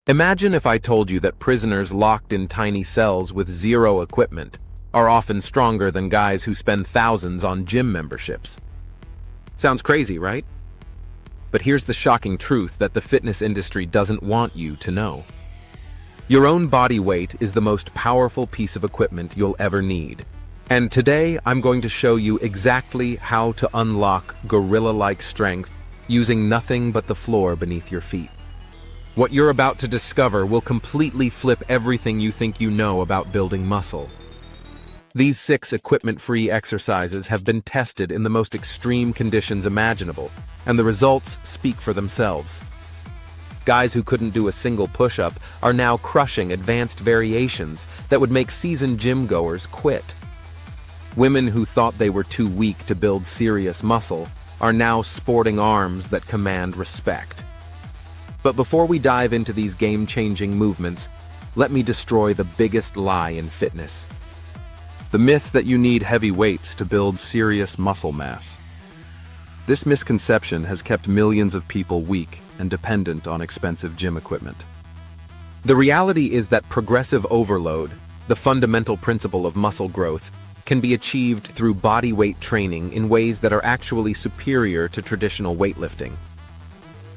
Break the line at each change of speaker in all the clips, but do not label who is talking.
Imagine if I told you that prisoners locked in tiny cells with zero equipment are often stronger than guys who spend thousands on gym memberships. Sounds crazy, right? But here's the shocking truth that the fitness industry doesn't want you to know. Your own body weight is the most powerful piece of equipment you'll ever need. And today, I'm going to show you exactly how to unlock gorilla-like strength using nothing but the floor beneath your feet. What you're about to discover will completely flip everything you think you know about building muscle. These 6 equipment-free exercises have been tested in the most extreme conditions imaginable, and the results speak for themselves. Guys who couldn't do a single push-up are now crushing advanced variations that would make seasoned gym-goers quit. Women who thought they were too weak to build serious muscle are now sporting arms that command respect. But before we dive into these game-changing movements, let me destroy the biggest lie in fitness: the myth that you need heavy weights to build serious muscle mass. This misconception has kept millions of people weak and dependent on expensive gym equipment. The reality is that progressive overload, the fundamental principle of muscle growth, can be achieved through body weight training in ways that are actually superior to traditional weightlifting.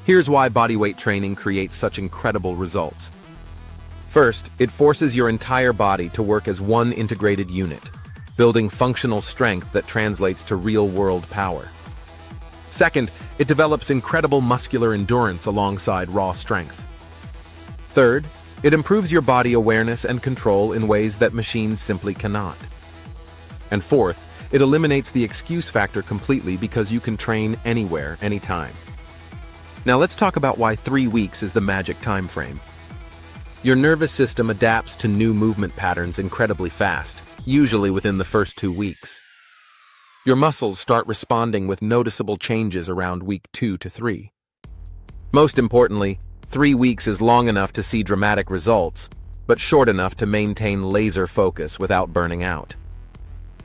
Here's why bodyweight training creates such incredible results. First, it forces your entire body to work as one integrated unit, building functional strength that translates to real-world power. Second, it develops incredible muscular endurance alongside raw strength. Third, it improves your body awareness and control in ways that machines simply cannot. And fourth, it eliminates the excuse factor completely because you can train anywhere, anytime. Now let's talk about why 3 weeks is the magic time frame. Your nervous system adapts to new movement patterns incredibly fast, usually within the first 2 weeks. Your muscles start responding with noticeable changes around week 2 to 3. Most importantly, 3 weeks is long enough to see dramatic results, but short enough to maintain laser focus without burning out.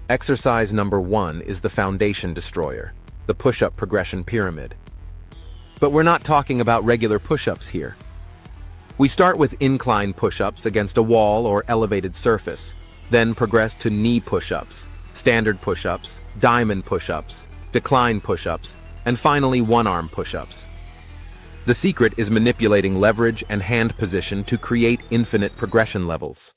Exercise number 1 is the foundation destroyer, the push-up progression pyramid. But we're not talking about regular push-ups here. We start with incline push-ups against a wall or elevated surface, then progress to knee push-ups, standard push-ups, diamond push-ups, decline push-ups, and finally one-arm push-ups. The secret is manipulating leverage and hand position to create infinite progression levels.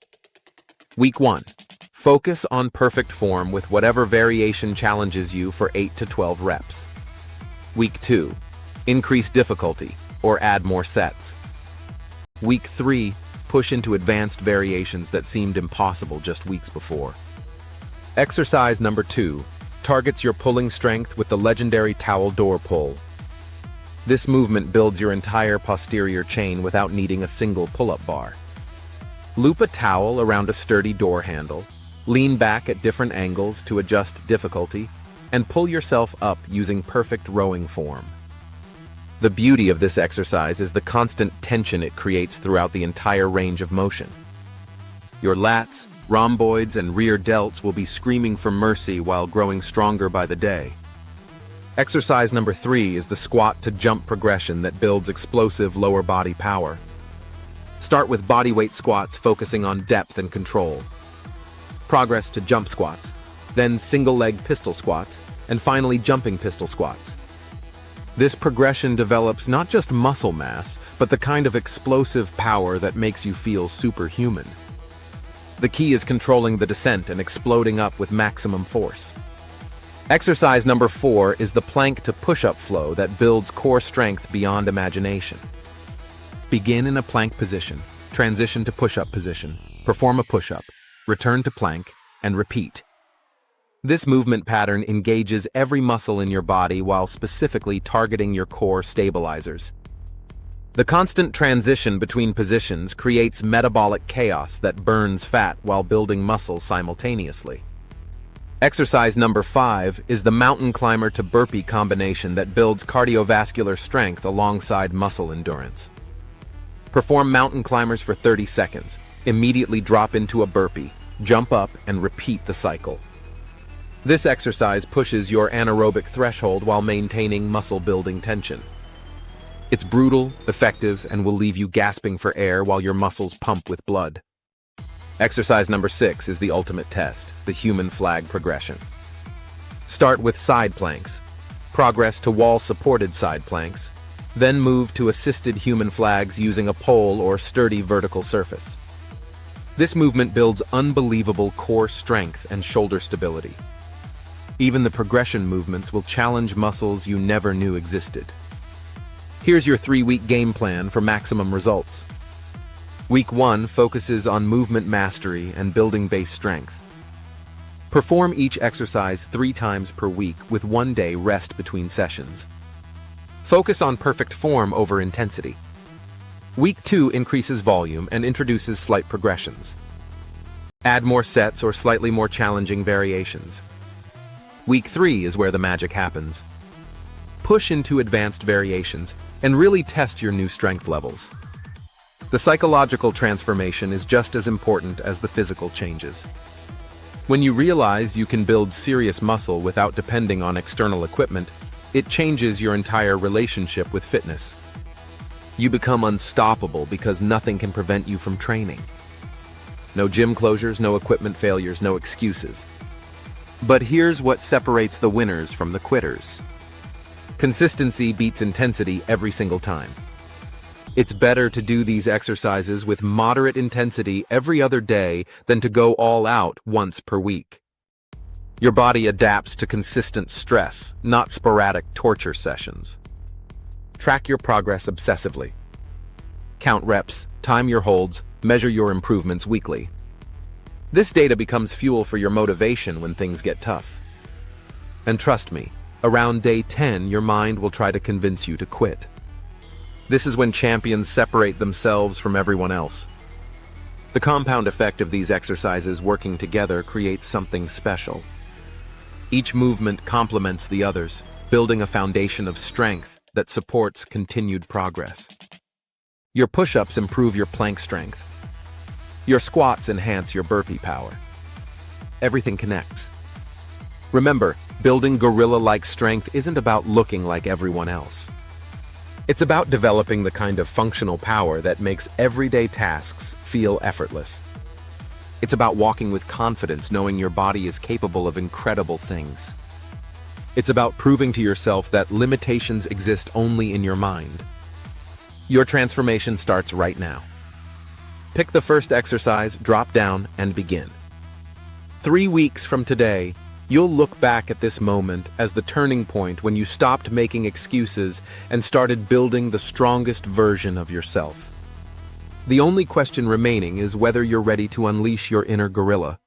Week 1. Focus on perfect form with whatever variation challenges you for 8 to 12 reps. Week 2. Increase difficulty, or add more sets. Week 3, push into advanced variations that seemed impossible just weeks before. Exercise number 2 targets your pulling strength with the legendary towel door pull. This movement builds your entire posterior chain without needing a single pull-up bar. Loop a towel around a sturdy door handle, lean back at different angles to adjust difficulty, and pull yourself up using perfect rowing form. The beauty of this exercise is the constant tension it creates throughout the entire range of motion. Your lats, rhomboids, and rear delts will be screaming for mercy while growing stronger by the day. Exercise number 3 is the squat to jump progression that builds explosive lower body power. Start with bodyweight squats focusing on depth and control. Progress to jump squats, then single leg pistol squats, and finally jumping pistol squats. This progression develops not just muscle mass, but the kind of explosive power that makes you feel superhuman. The key is controlling the descent and exploding up with maximum force. Exercise number 4 is the plank to push-up flow that builds core strength beyond imagination. Begin in a plank position, transition to push-up position, perform a push-up, return to plank, and repeat. This movement pattern engages every muscle in your body while specifically targeting your core stabilizers. The constant transition between positions creates metabolic chaos that burns fat while building muscle simultaneously. Exercise number 5 is the mountain climber to burpee combination that builds cardiovascular strength alongside muscle endurance. Perform mountain climbers for 30 seconds, immediately drop into a burpee, jump up, and repeat the cycle. This exercise pushes your anaerobic threshold while maintaining muscle-building tension. It's brutal, effective, and will leave you gasping for air while your muscles pump with blood. Exercise number 6 is the ultimate test, the human flag progression. Start with side planks. Progress to wall-supported side planks. Then move to assisted human flags using a pole or sturdy vertical surface. This movement builds unbelievable core strength and shoulder stability. Even the progression movements will challenge muscles you never knew existed. Here's your 3-week game plan for maximum results. Week 1 focuses on movement mastery and building base strength. Perform each exercise 3 times per week with 1 day rest between sessions. Focus on perfect form over intensity. Week 2 increases volume and introduces slight progressions. Add more sets or slightly more challenging variations. Week 3 is where the magic happens. Push into advanced variations and really test your new strength levels. The psychological transformation is just as important as the physical changes. When you realize you can build serious muscle without depending on external equipment, it changes your entire relationship with fitness. You become unstoppable because nothing can prevent you from training. No gym closures, no equipment failures, no excuses. But here's what separates the winners from the quitters. Consistency beats intensity every single time. It's better to do these exercises with moderate intensity every other day than to go all out once per week. Your body adapts to consistent stress, not sporadic torture sessions. Track your progress obsessively. Count reps, time your holds, measure your improvements weekly. This data becomes fuel for your motivation when things get tough. And trust me, around day 10, your mind will try to convince you to quit. This is when champions separate themselves from everyone else. The compound effect of these exercises working together creates something special. Each movement complements the others, building a foundation of strength that supports continued progress. Your push-ups improve your plank strength. Your squats enhance your burpee power. Everything connects. Remember, building gorilla-like strength isn't about looking like everyone else. It's about developing the kind of functional power that makes everyday tasks feel effortless. It's about walking with confidence, knowing your body is capable of incredible things. It's about proving to yourself that limitations exist only in your mind. Your transformation starts right now. Pick the first exercise, drop down, and begin. 3 weeks from today, you'll look back at this moment as the turning point when you stopped making excuses and started building the strongest version of yourself. The only question remaining is whether you're ready to unleash your inner gorilla.